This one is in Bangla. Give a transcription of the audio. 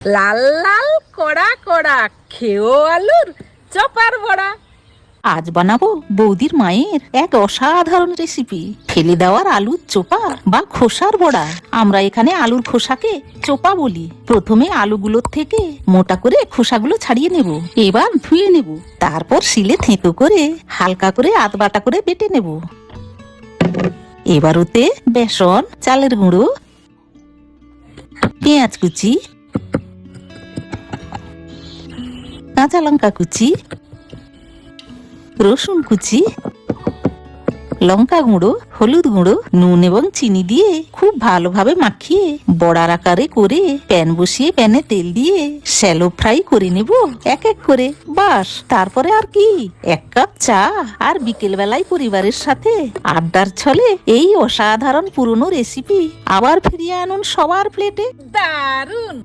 লাল লাল কড়া কড়া খেও আলুর চপার বড়া। আজ বানাবো বৌদির মায়ের এক অসাধারণ রেসিপি, ফেলে দেওয়ার আলুর চোপা বা খোসার বড়া। আমরা এখানে আলুর খোসাকে চোপা বলি। প্রথমে আলুগুলোর থেকে মোটা করে খোসাগুলো ছাড়িয়ে নেব, এবার ধুয়ে নেব, তারপর শিলে থেঁতো করে হালকা করে আধ বাটা করে বেটে নেব। এবার ওতে বেসন, চালের গুঁড়ো, পেঁয়াজ কুচি, কাঁচা লঙ্কা কুচি, রসুন কুচি, লঙ্কা গুঁড়ো, হলুদ গুঁড়ো, নুন এবং চিনি দিয়ে খুব ভালোভাবে মাখিয়ে বড়ার আকারে করে প্যান বসিয়ে প্যানে তেল দিয়ে শ্যালো ফ্রাই করে নেব এক এক করে। বাস, তারপরে আর কি, এক কাপ চা আর বিকেল বেলায় পরিবারের সাথে আড্ডার ছলে এই অসাধারণ পুরনো রেসিপি আবার ফিরিয়ে আনুন সবার প্লেটে। দারুন।